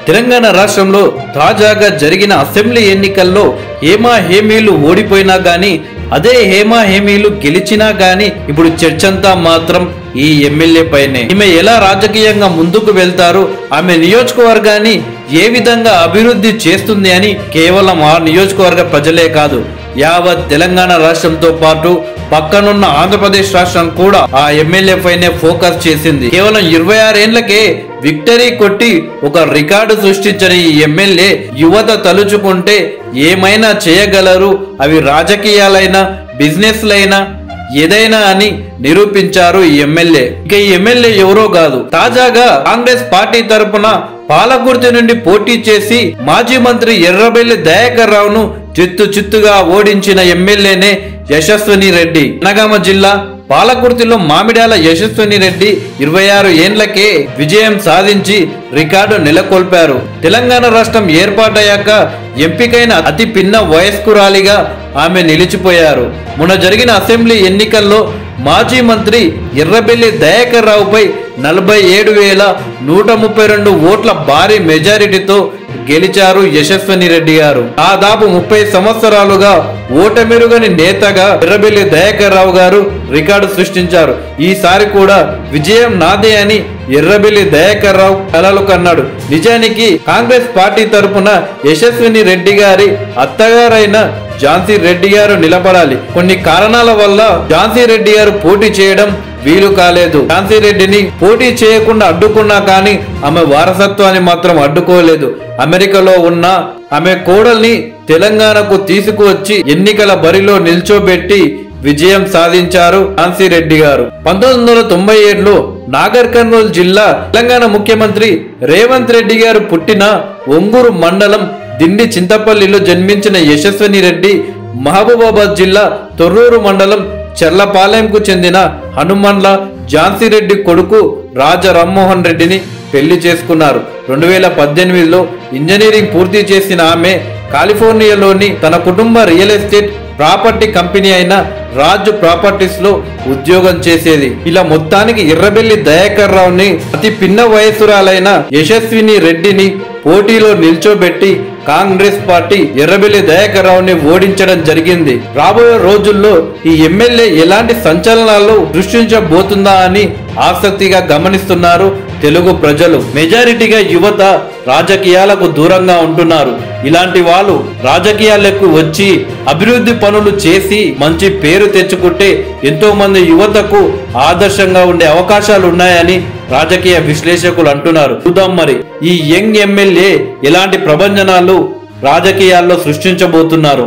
తెలంగాణ రాష్ట్రంలో తాజాగా జరిగిన అసెంబ్లీ ఎన్నికల్లో హేమా హేమీలు ఓడిపోయినా గానీ అదే హేమా హేమీలు గెలిచినా గానీ ఇప్పుడు చర్చంతా మాత్రం ఈ ఎమ్మెల్యే పైనే. ఈమె ఎలా రాజకీయంగా ముందుకు వెళ్తారు, ఆమె నియోజకవర్గాన్ని ఏ విధంగా అభివృద్ధి చేస్తుంది అని కేవలం ఆ నియోజకవర్గ ప్రజలే కాదు, యావత్ తెలంగాణ రాష్ట్రంతో పాటు పక్కనున్న ఆంధ్రప్రదేశ్ రాష్ట్రం కూడా ఆ ఎమ్మెల్యే పైనే ఫోకస్ చేసింది. కేవలం 26 ఏళ్లకే విక్టరీ కొట్టి ఒక రికార్డు సృష్టించిన ఈ ఎమ్మెల్యే యువత తలుచుకుంటే ఏమైనా చేయగలరు, అవి రాజకీయాలైనా బిజినెస్లైనా ఏదైనా అని నిరూపించారు ఈ ఎమ్మెల్యే. ఇక ఈ ఎమ్మెల్యే ఎవరో కాదు, తాజాగా కాంగ్రెస్ పార్టీ తరపున పాలకుర్తి నుండి పోటీ చేసి మాజీ మంత్రి ఎర్రబెల్లి దయాకర్ రావును చిత్తుగా ఓడించిన ఎమ్మెల్యేనే యశస్విని రెడ్డి. జనగామ జిల్లా పాలకుర్తిలో మామిడాల యశస్విని రెడ్డి 26 ఏండ్లకే విజయం సాధించి రికార్డు నెలకొల్పారు. తెలంగాణ రాష్ట్రం ఏర్పాటయ్యాక ఎంపికైన అతి పిన్న వయస్కురాలిగా ఆమె నిలిచిపోయారు. మొన్న జరిగిన అసెంబ్లీ ఎన్నికల్లో మాజీ మంత్రి ఎర్రబెల్లి దయాకర్ రావుపై 47,132 ఓట్ల భారీ మెజారిటీతో గెలిచారు యశస్విని రెడ్డి గారు. దాదాపు 30 సంవత్సరాలుగా ఓటమిరుగని నేతగా ఎర్రబెల్లి దయాకర్ రావు గారు రికార్డు సృష్టించారు. ఈసారి కూడా విజయం నాదే అని ఎర్రబెల్లి దయాకర్ రావు కలలు కన్నాడు. నిజానికి కాంగ్రెస్ పార్టీ తరపున యశస్విని రెడ్డి గారి అత్తగారైన ఝాన్సీ రెడ్డి గారు నిలబడాలి. కొన్ని కారణాల వల్ల ఝాన్సీ రెడ్డి గారు పోటీ చేయడం వీలు కాలేదు. ఝాన్సీ రెడ్డిని పోటీ చేయకుండా అడ్డుకున్నా కానీ ఆమె వారసత్వాన్ని మాత్రం అడ్డుకోలేదు. అమెరికాలో ఉన్న ఆమె కోడల్ని తెలంగాణకు తీసుకువచ్చి ఎన్నికల బరిలో నిల్చోబెట్టి విజయం సాధించారు ఝాన్సీ రెడ్డి గారు. 1997లో నాగర్ కర్నూలు జిల్లా తెలంగాణ ముఖ్యమంత్రి రేవంత్ రెడ్డి గారు పుట్టిన ఒంగూరు మండలం దిండి చింతపల్లిలో జన్మించిన యశస్విని రెడ్డి మహబూబాబాద్ జిల్లా తొర్రూరు మండలం చెర్లపాలెంకు చెందిన హనుమన్ల ఝాన్సీ రెడ్డి కొడుకు రాజా రామ్మోహన్ రెడ్డిని పెళ్లి చేసుకున్నారు. 2018లో ఇంజనీరింగ్ పూర్తి చేసిన ఆమె కాలిఫోర్నియాలోని తన కుటుంబ రియల్ ఎస్టేట్ ప్రాపర్టీ కంపెనీ అయిన రాజు ప్రాపర్టీస్ లో ఉద్యోగం చేసేది. ఇలా మొత్తానికి ఎర్రబెల్లి దయాకర్ రావుని అతి పిన్న వయసురాలైన యశస్విని రెడ్డిని పోటీలో నిల్చోబెట్టి కాంగ్రెస్ పార్టీ ఎర్రబెల్లి దయాకర్ రావుని ఓడించడం జరిగింది. రాబోయే రోజుల్లో ఈ ఎమ్మెల్యే ఎలాంటి సంచలనాలు సృష్టించబోతుందా అని ఆసక్తిగా గమనిస్తున్నారు తెలుగు ప్రజలు. మెజారిటీగా యువత రాజకీయాలకు దూరంగా ఉంటున్నారు. ఇలాంటి వాళ్ళు రాజకీయాలకు వచ్చి అభివృద్ధి పనులు చేసి మంచి పేరు తెచ్చుకుంటే ఎంతో మంది యువతకు ఆదర్శంగా ఉండే అవకాశాలు ఉన్నాయని రాజకీయ విశ్లేషకులు అంటున్నారు. చూద్దాం మరి ఈ యంగ్ ఎమ్మెల్యే ఎలాంటి ప్రభంజనాలు రాజకీయాల్లో సృష్టించబోతున్నారు.